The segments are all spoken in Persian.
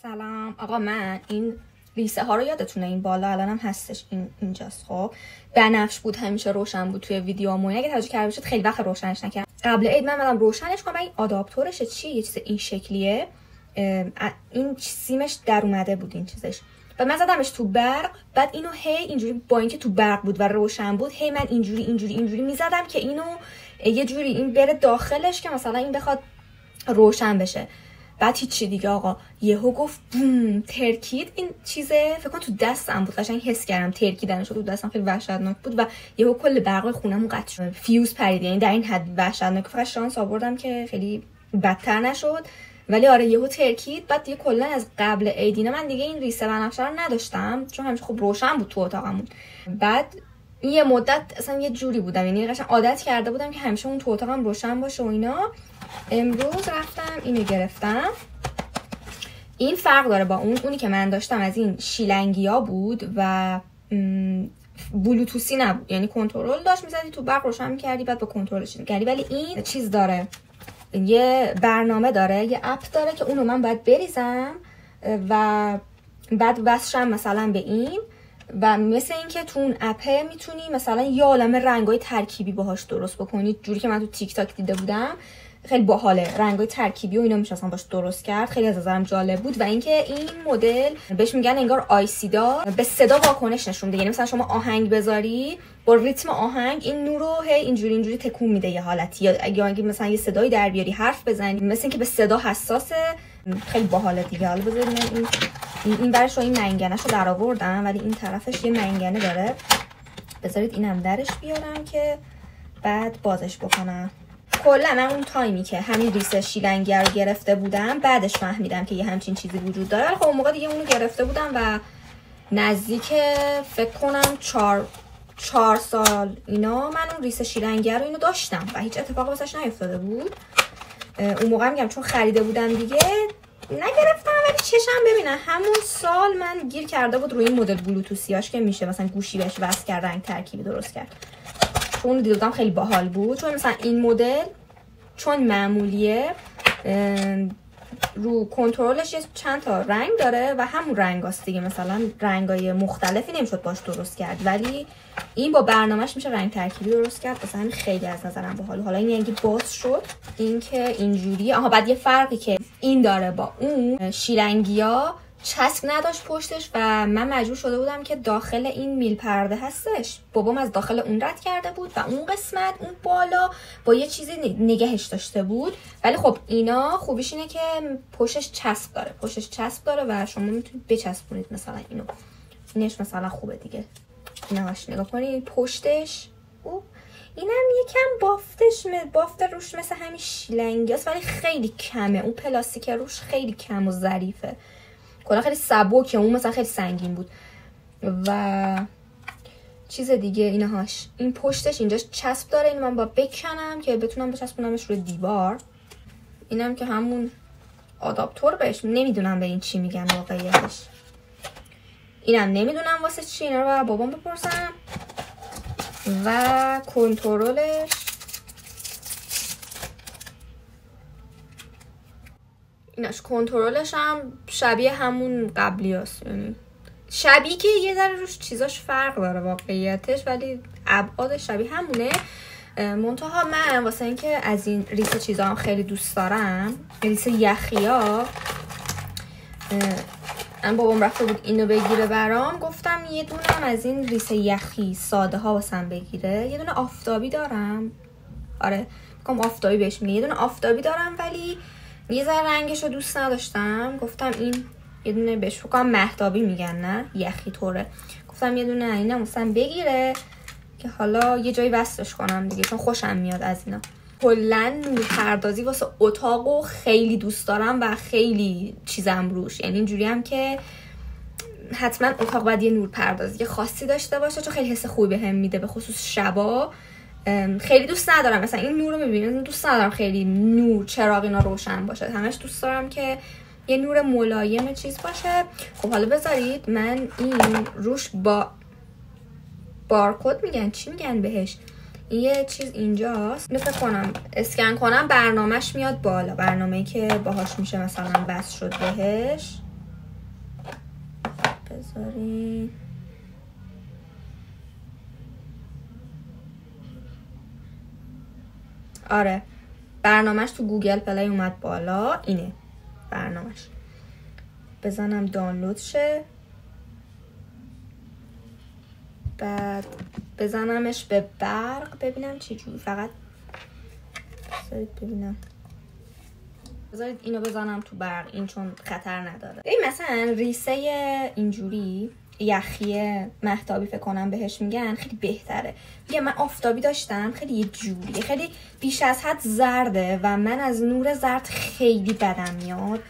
سلام آقا، من این ریسه ها رو یادتونه این بالا الانم هستش، اینجاست. خب بنفش بود، همیشه روشن بود توی ویدیوامون. اگه توجه کرده باشید خیلی وقت روشنش نکردم. قبل عید من اومدم روشنش کنم. این آداپتورشه چی؟ یه چیز این شکلیه. این سیمش در اومده بود این چیزش. بعد من زدمش تو برق. بعد اینو هی اینجوری با اینکه تو برق بود و روشن بود، هی من اینجوری میزدم که اینو یه جوری این بره داخلش که مثلا این بخواد روشن بشه. بعد هیچی دیگه آقا، یهو گفت بوم، ترکید این چیزه. فکر کنم تو دستم بود، قشنگ حس کردم ترکیدنش تو دستم. خیلی وحشتناک بود و یهو کل برق خونمون قطع شد، فیوز پرید. یعنی در این حد وحشتناک. فقط شانس آوردم که خیلی بدتر نشد، ولی آره یهو ترکید. بعد دیگه کلا از قبل عیدینا من دیگه این ریسه بنفشه رو نداشتم، چون همیشه خب روشن بود تو اتاقمون. بعد یه مدت اصلا یه جوری بودم، یعنی قشنگ عادت کرده بودم که همیشه اون تو اتاقم روشن باشه و اینا. امروز رفتم اینو گرفتم. این فرق داره با اونی که من داشتم، از این شیلنگیا بود و بلوتوسی نبود، یعنی کنترل داشت، میزدی تو برق روشن میکردی بعد با کنترلش میکردی. ولی این چیز داره، یه برنامه داره، یه اپ داره که اونو من باید بریزم و بعد وصلشم مثلا به این. و مثل این که تو اون اپه میتونی مثلا یه عالمه رنگای ترکیبی باهاش درست بکنی، جوری که من تو تیک تاک دیده بودم. خیلی باحاله، رنگای ترکیبی و اینا میشه اصلا باش درست کرد. خیلی از نظرم جالب بود. و اینکه این مدل بهش میگن انگار آیسی دار، به صدا واکنش نشون میده. یعنی مثلا شما آهنگ بذاری، با ریتم آهنگ این نور رو هی اینجوری تکون میده یه حالتی. یا اگه مثلا یه صدایی در بیاری، حرف بزنی، مثل اینکه به صدا حساسه. خیلی باحاله دیگه. حالا بذارید من این برش رو، این منگنه‌شو در آوردم، ولی این طرفش یه منگنه داره. بذارید اینم درش بیارم که بعد بازش بکنم. کلا من اون تایمی که همین ریسه شیلنگی رو گرفته بودم، بعدش فهمیدم که یه همچین چیزی وجود داره. خب اون موقع دیگه اونو گرفته بودم و نزدیک فکر کنم 4 سال اینا من اون ریسه شیلنگی رو اینو داشتم و هیچ اتفاقی واسش نیفتاده بود. اون موقع میگم چون خریده بودم دیگه نگرفتم، ولی چشم ببینن همون سال من گیر کرده بود روی این مدل بلوتوسیاش که میشه مثلا گوشی بهش وصل کرد، رنگ ترکیبی درست کرد. چون دیدم خیلی باحال بود. چون مثلا این مدل چون معمولیه، رو کنترلش چند تا رنگ داره و همون رنگاست دیگه، مثلا رنگای مختلفی نمیشد باش درست کرد. ولی این با برنامهش میشه رنگ ترکیبی درست کرد. مثلا همین خیلی از نظرم باحال. حالا این یعنی باز شد این که اینجوریه. آها بعد یه فرقی که این داره با اون شیلنگیا، چسب نداشت پشتش و من مجبور شده بودم که داخل این میل پرده هستش، بابام از داخل اون رد کرده بود و اون قسمت اون بالا با یه چیزی نگهش داشته بود. ولی خب اینا خوبیش اینه که پشتش چسب داره و شما میتونید بچسبونید مثلا اینش مثلا خوبه دیگه. ایناش نگاه کنید پشتش. اینم یکم بافت روش مثل همین شیلنگیاست ولی خیلی کمه. اون پلاستیک روش خیلی کم و ظریفه. کلا خیلی سبکه، اون مثلا خیلی سنگین بود. و چیز دیگه اینهاش، این پشتش اینجاش چسب داره. اینو من با بکنم که بتونم بچسبونمش روی دیوار. اینم که همون آداپتور بهش، نمیدونم به این چی میگن واقعیتش. اینم نمیدونم واسه چی، اینا رو برای بابام بپرسم. و کنترلش ایناش، کنترلش هم شبیه همون قبلی هست. یعنی شبیه که یه ذره روش چیزاش فرق داره واقعیتش، ولی ابعادش شبیه همونه. منتها من واسه اینکه از این ریسه چیزا هم خیلی دوست دارم، ریسه یخیا، من بابام رفته بود اینو بگیره برام، گفتم یه دونه از این ریسه یخی ساده ها واسم بگیره. یه دونه آفتابی دارم، آره میگم آفتابی بهش میگه. یه دونه آفتابی دارم ولی یه ذره رنگش رو دوست نداشتم. گفتم این یه دونه بهش بکنم مهتابی میگن، نه یخی طوره. گفتم یه دونه اینا مثلا بگیره که حالا یه جایی وصلش کنم دیگه، چون خوشم میاد از اینا. کلا نورپردازی واسه اتاقو خیلی دوست دارم و خیلی چیزم روش. یعنی اینجوری هم که حتما اتاق باید یه نورپردازی خاصی داشته باشه، چون خیلی حس خوبی بهم میده، به خصوص شبا. خیلی دوست ندارم مثلا این نور رو میبینید، دوست ندارم خیلی نور چراغ اینا روشن باشه. همش دوست دارم که یه نور ملایم چیز باشه. خب حالا بذارید من این روش با بارکد میگن، چی میگن بهش، یه چیز اینجاست، اینو فکر کنم اسکن کنم برنامهش میاد بالا، برنامه‌ای که باهاش میشه مثلا بس شد بهش. بذاری آره برنامهش تو گوگل پلی اومد بالا، اینه برنامهش. بزنم دانلود شه، بعد بزنمش به برق ببینم چه جوری. فقط بذارید ببینم، بذارید اینو بزنم تو برق، این چون خطر نداره. این مثلا ریسه اینجوری یخی مهتابی فکر کنم بهش میگن، خیلی بهتره. میگم من آفتابی داشتم، خیلی یه جوریه، خیلی بیش از حد زرده و من از نور زرد خیلی بدم میاد.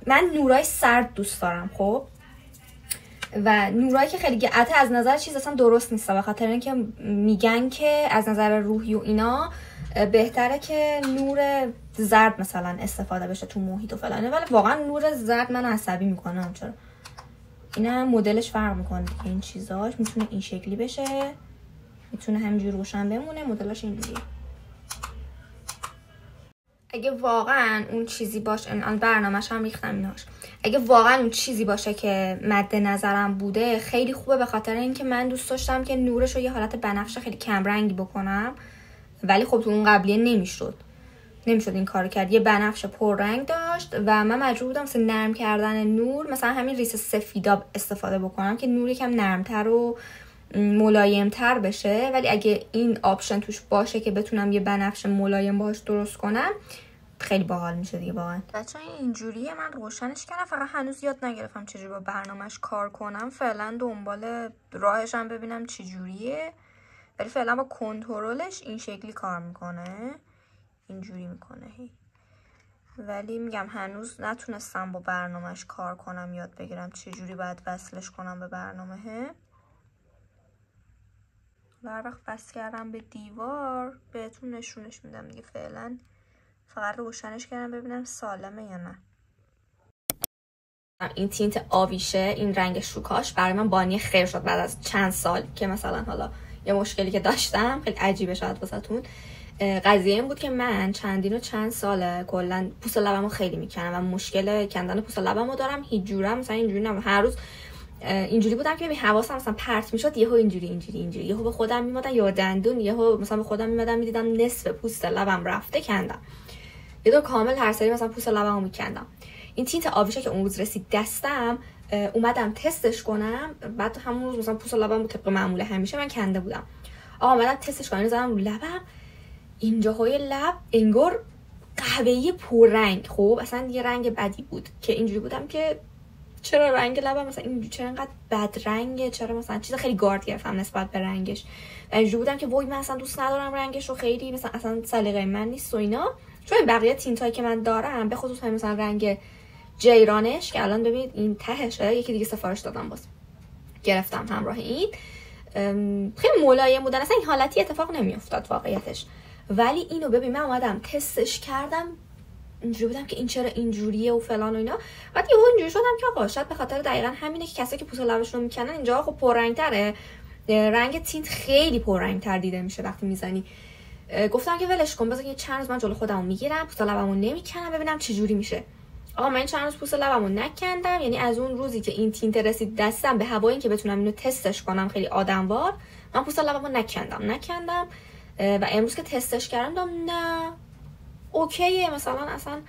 من نورای سرد دوست دارم خب، و نورایی که خیلی حتی از نظر چیز اصلا درست نیست، به خاطر اینکه میگن که از نظر روحی و اینا بهتره که نور زرد مثلا استفاده بشه تو محیط و فلانه، ولی واقعا نور زرد من عصبی میکنه. چرا؟ اینا مدلش فرق میکنه دیگه، این چیزاش میتونه این شکلی بشه، میتونه همینجوری روشن بمونه، مدلش اینجوریه. اگه واقعا اون چیزی باشه، الان برنامه‌ش هم ریختم ایناش، اگه واقعا اون چیزی باشه که مد نظرم بوده خیلی خوبه، به خاطر اینکه من دوست داشتم که نورش رو یه حالت بنفش خیلی کم رنگی بکنم، ولی خب تو اون قبلیه نمیشد این کارو کرد. یه بنفش پررنگ داشت و من مجبور بودم مثلا نرم کردن نور، مثلا همین ریس سفیدا استفاده بکنم که نور یکم نرمتر و ملایمتر بشه، ولی اگه این آپشن توش باشه که بتونم یه بنفش ملایم باهاش درست کنم خیلی باحال میشه دیگه واقعا. بچه‌ها اینجوریه، من روشنش کردم، فقط هنوز یاد نگرفتم چجوری با برنامه‌اش کار کنم. فعلا دنبال راهش هم ببینم چجوریه، ولی فعلا با کنترلش این شکلی کار میکنه، اینجوری میکنه هی. ولی میگم هنوز نتونستم با برنامه‌اش کار کنم، یاد بگیرم چجوری باید وصلش کنم به برنامه. هر وقت وصل کردم به دیوار بهتون نشونش میدم دیگه. فعلا فقط روشنش کردم ببینم سالمه یا نه. این تینت آویشه، این رنگ شوکاش برای من بانی خیر شد بعد از چند سال که مثلا حالا یه مشکلی که داشتم، خیلی عجیبه شاید واسهتون. قضیه این بود که من چند ساله کلا پوست لبمو خیلی میکنم و مشکل کندن پوست لبمو دارم. هیچ جوره مثلا اینجوری نم، هر روز اینجوری بودم که حواسم مثلا پرت میشد، یهو اینجوری یهو به خودم میمادم یا دندون، یهو مثلا به خودم میمادم میدیدم نصف پوست لبم رفته، کندم. یه دور کامل هر سری مثلا پوست لبمو میکندم. این تینت آویشه که اون روز رسید دستم، اومدم تستش کنم، بعد همون روز مثلا پوست لبم طبق معمول همیشه من کنده بودم. اومدم تستش کنم، زدم رو لبم، اینجاهای لب انگار قهوه‌ای پررنگ، خب اصلا یه رنگ بدی بود که اینجوری بودم که چرا رنگ لبم مثلا اینجوری، چرا انقدر بد رنگه، چرا مثلا چیز خیلی گارد گرفتم نسبت به رنگش. و اینجوری بودم که وای من اصلا دوست ندارم رنگش رو، خیلی مثلا اصلا سلیقه من نیست و اینا. چون بقیه تینتایی که من دارم به خصوص همین مثلا رنگ جیرانش که الان ببینید این تهشه، یکی دیگه سفارش دادم باز گرفتم همراه این، خیلی ملایم بودن، اصلا این حالتی اتفاق نمیافتاد واقعیتش. ولی اینو ببین من اومدم تستش کردم، اینجوری بودم که این چرا اینجوریه و فلان و اینا. بعد یهو اینجوری شدم که آقا شاید به خاطر دقیقاً همینه که کسایی که پوست لبشون رو میکنن اینجا خب پررنگ‌تره، رنگ تینت خیلی پررنگ‌تر دیده میشه وقتی میزنی. گفتم که ولش کن، بذار یه چند روز من جلو خودمو میگیرم، پوست لبمو نمیکنم ببینم چه جوری میشه. آقا من چند روز پوست لبمو نکندم، یعنی از اون روزی که این تینت رسید دستم به هوای اینکه بتونم اینو تستش کنم خیلی آدموار، من پوست لبمو نکندم. و امروز که تستش کردم نه اوکیه، مثلا اصلا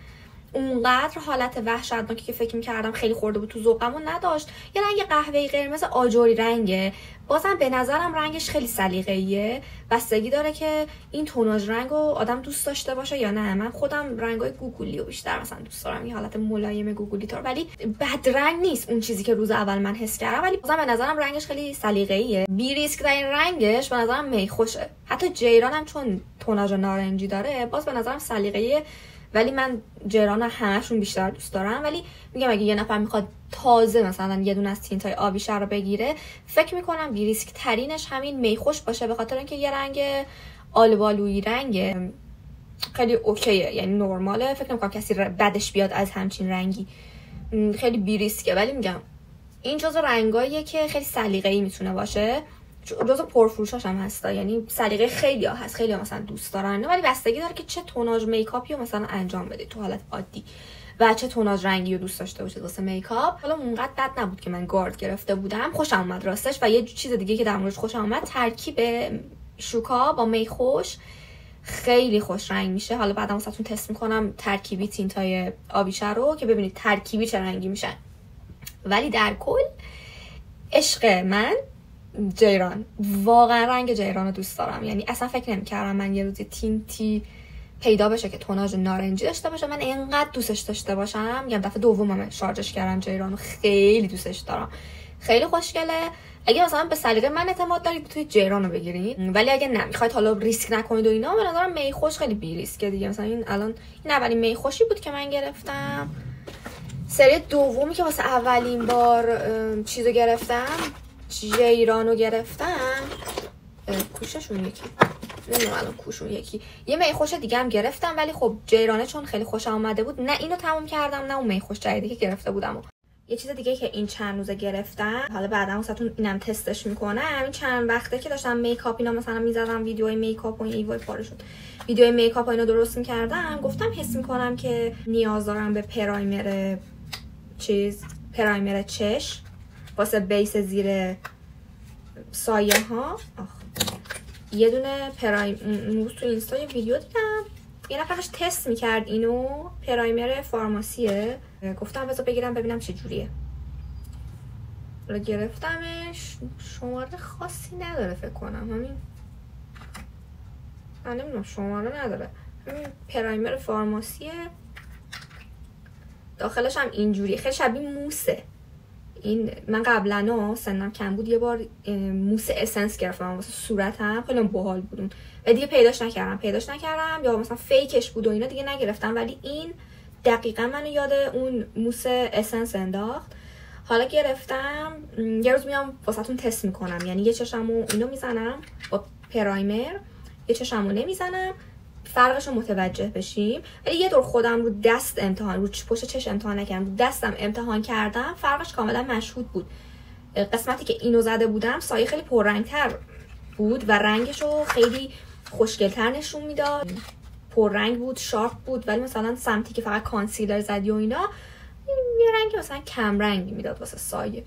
اونقدر حالت وحشتناکی که فکر می‌کردم خیلی خورده بود تو ذوقمو نداشت. یه رنگ قهوه‌ای قرمز آجوری رنگه، بازم به نظرم رنگش خیلی سلیقه‌ایه، بستگی داره که این توناژ رنگو آدم دوست داشته باشه یا نه. من خودم رنگای گوگولی رو بیشتر مثلا دوست دارم، یه حالت ملایم گوگولی طور، ولی بد رنگ نیست اون چیزی که روز اول من حس کردم، ولی بازم به نظرم رنگش خیلی سلیقه‌ایه. بی ریسک ترین رنگش به نظرم میخوشه. حتی جیرانم چون توناژ نارنجی داره باز به نظرم سلیقه‌ایه، ولی من جیران همشون بیشتر دوست دارم. ولی میگم اگه یه نفر میخواد تازه مثلا یه دونه از تینتای آبیشه رو بگیره، فکر میکنم بی ریسک ترینش همین میخوش باشه، به خاطر اینکه یه رنگ آلوالویی رنگ خیلی اوکیه، یعنی نرماله، فکر نمیکنم کسی بدش بیاد از همچین رنگی، خیلی بی ریسکه. ولی میگم این جزو رنگاییه که خیلی سلیقه‌ای میتونه باشه، جزو پرفروشاش هم هستا، یعنی سلیقه خیلی‌ها هست، خیلی‌ها مثلا دوست دارن، ولی بستگی داره که چه توناژ میکاپی رو مثلا انجام بدید تو حالت عادی و چه توناژ رنگی رو دوست داشته باشید واسه میکاپ. حالا اونقدر بد نبود که من گارد گرفته بودم، خوشم اومد راستش. و یه چیز دیگه که در موردش خوشم اومد، ترکیب شوکا با میخوش خیلی خوش رنگ میشه. حالا بعدم واسهتون تست میکنم ترکیبی تینتای آبیشه رو که ببینید ترکیبی چه رنگی میشن. ولی در کل عشق من جیران، واقعا رنگ جیران رو دوست دارم. یعنی اصلا فکر نمی‌کردم من یه روزی تینتی پیدا بشه که توناژ نارنجی داشته باشه من اینقدر دوستش داشته باشم. میگم دفعه دومم شارژش کردم جیرانو، خیلی دوستش دارم، خیلی خوشگله. اگه مثلا به سلیقه من اعتماد دارید توی جیرانو بگیرید، ولی اگه نمیخواید حالا ریسک نکنید و اینا، به نظرم میخوش خیلی بی ریسکه دیگه. مثلا این اولین میخوشی بود که من گرفتم. سری دومی که واسه اولین بار چیزو گرفتم، جیرانو گرفتم، کوششون یکی نمیدونم الان کوشون یکی، یه میخوش دیگه هم گرفتم، ولی خب جیرانه چون خیلی خوشم اومده بود، نه اینو تموم کردم نه اون میخوش جدیدی که گرفته بودم. یه چیز دیگه که این چند روزه گرفتم، حالا بعدا واسهتون اینم تستش میکنم. این چند وقته که داشتم میکاپ اینا مثلا میزدم، ویدیوهای میکاپ و ایوای پاره شد، ویدیوهای میکاپ اینا درست میکردم، گفتم حس میکنم که نیاز دارم به پرایمر پرایمر چشم واسه بیس زیر سایه ها. یه دونه پرایم تو اینستا یه ویدیو دیدم، یه نفرش تست میکرد اینو، پرایمر فارماسیه، گفتم بذار بگیرم ببینم چه جوریه. رو گرفتمش، شماره خاصی نداره فکر کنم، همین من نمیدونم شماره نداره، همین پرایمر فارماسیه، داخلش هم اینجوری خیلی شبیه موسه. این من قبلا سنم کم بود یه بار موس اسنس گرفتم واسه صورتم، خیلی باحال بودون و دیگه پیداش نکردم یا مثلا فیکش بود و اینا دیگه نگرفتم، ولی این دقیقا منو یاد اون موس اسنس انداخت. حالا گرفتم، یه روز میام واسهتون تست میکنم، یعنی یه چشمو اینو میزنم با پرایمر، یه چشمو نمیزنم، فرقش رو متوجه بشیم. ولی یه دور خودم رو دست امتحان، رو پشت چشم امتحان نکردم، رو دستم امتحان کردم، فرقش کاملا مشهود بود. قسمتی که اینو زده بودم سایه خیلی پررنگتر بود و رنگش رو خیلی خوشگلتر نشون میداد، پررنگ بود، شارپ بود، ولی مثلا سمتی که فقط کانسیلر زدی و اینا یه رنگ مثلا کم رنگی میداد واسه سایه.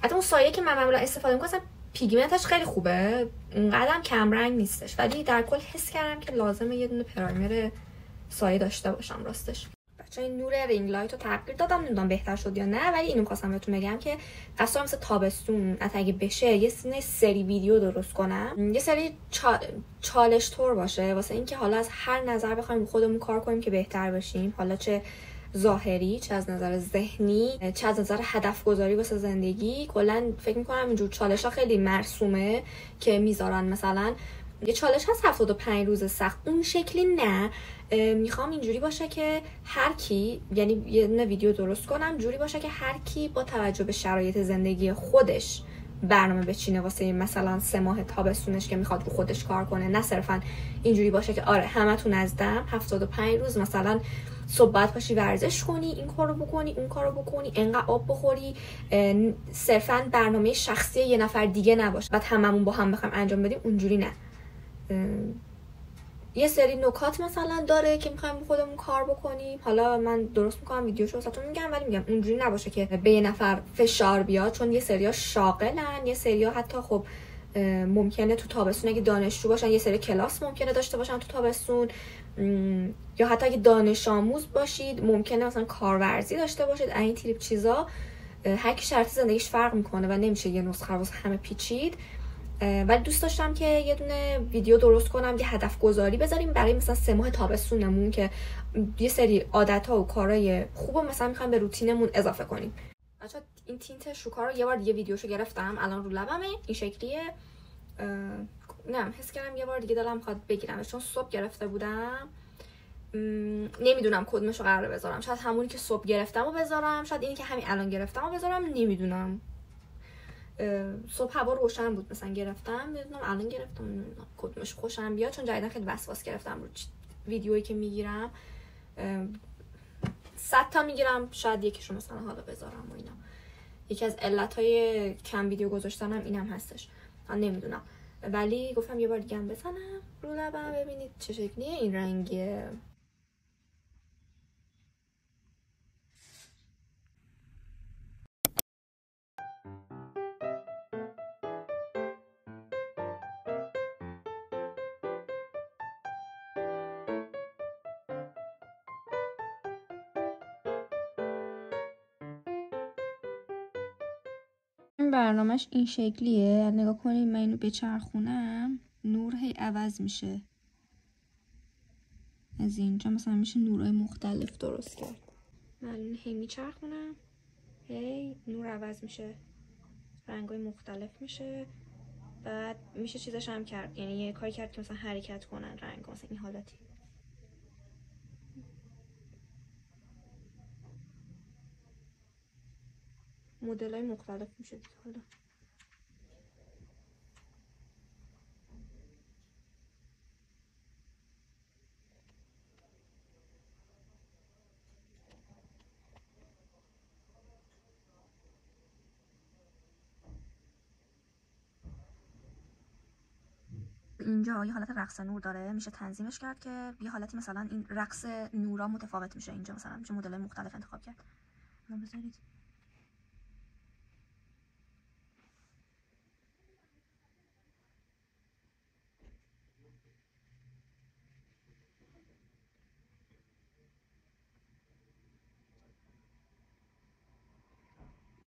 حتی اون سایه که من معمولا استفاده می‌کنم پیگمنتش خیلی خوبه، اونقدرم کم رنگ نیستش، ولی در کل حس کردم که لازمه یه دونه پرایمر سایه داشته باشم راستش. بچه این نور رینگ لایت رو تغییر دادم، نمیدونم بهتر شد یا نه، ولی اینو خواستم بهتون بگم که قصد دارم مثل تابستون اگه بشه یه سری ویدیو درست کنم، یه سری چالش طور باشه واسه اینکه حالا از هر نظر بخوایم خودمون کار کنیم که بهتر بشیم، حالا چه ظاهری، چه از نظر ذهنی، چه از نظر هدف گذاری واسه زندگی. کلا فکر میکنم اینجور چالش ها خیلی مرسومه که میذارن، مثلا یه چالش هست 75 روز سخت، اون شکلی نه، میخوام اینجوری باشه که هر کی، یعنی یه ویدیو درست کنم جوری باشه که هر کی با توجه به شرایط زندگی خودش برنامه بچینه واسه مثلا 3 ماه تابستونش که میخواد رو خودش کار کنه، نه صرفا اینجوری باشه که آره همتون از دم 75 روز مثلا صبح باید پاشی ورزش کنی، این کارو بکنی، اون کارو بکنی، انقدر آب بخوری، صرفا برنامه شخصی یه نفر دیگه نباشه بعد هممون با هم بخوایم انجام بدیم، اونجوری نه. یه سری نکات مثلا داره که میخوایم خودمون کار بکنیم، حالا من درست میکنم ویدیوشو واسهتون میگم، ولی میگم اونجوری نباشه که به یه نفر فشار بیاد، چون یه سریا شاغلن، یه سریا حتی خب ممکنه تو تابستون اگه دانشجو باشن یه سری کلاس ممکنه داشته باشن تو تابستون، یا حتی اگه دانش آموز باشید ممکنه مثلا کارورزی داشته باشید، این تیپ چیزا. هر کی شرط زندگیش فرق میکنه و نمیشه یه نسخه واسه همه پیچید. ولی دوست داشتم که یه دونه ویدیو درست کنم، یه هدف گذاری بذاریم برای مثلا 3 ماه تابستونمون که یه سری عادت‌ها و کارهای خوب مثلا میخوایم به روتینمون اضافه کنیم. بچا این تینت شوکا رو یه بار دیگه ویدیوشو گرفتم، الان رو لبمه، این شکلیه. نه حس کردم یه بار دیگه دلم میخواد بگیرمش، چون صبح گرفته بودم، نمیدونم کدومش رو قراره بذارم، شاید همونی که صبح گرفتم رو بذارم، شاید اینی که همین الان گرفتم رو بذارم، نمیدونم. صبح هوا روشن بود مثلا گرفتم، نمیدونم الان گرفتم، نمیدونم کدومش خوشم بیاد، چون جدیدا خیلی وسواس گرفتم رو ویدیویی که میگیرم، 100 تا میگیرم شاید یکیشو مثلا حالا بذارم و اینا. یکی از علتهای کم ویدیو گذاشتنم اینم هستش. نمیدونم، ولی گفتم یه بار دیگه هم بزنم رو لبم ببینید چه شکلیه این رنگه. این برنامهش این شکلیه. نگاه کنید من اینو بچرخونم نور هی عوض میشه، از اینجا مثلا میشه نورهای مختلف درست کرد. من هی میچرخونم هی نور عوض میشه، رنگای مختلف میشه، بعد میشه چیزش هم کرد، یعنی یه کاری کرد که مثلا حرکت کنن رنگ، مثلا این حالتی. مدلای مختلف میشه دیگه. حالا اینجا یه حالت رقص نور داره، میشه تنظیمش کرد که یه حالتی مثلا این رقص نورا متفاوت میشه. اینجا مثلا میشه مدل‌های مختلف انتخاب کرد. بذارید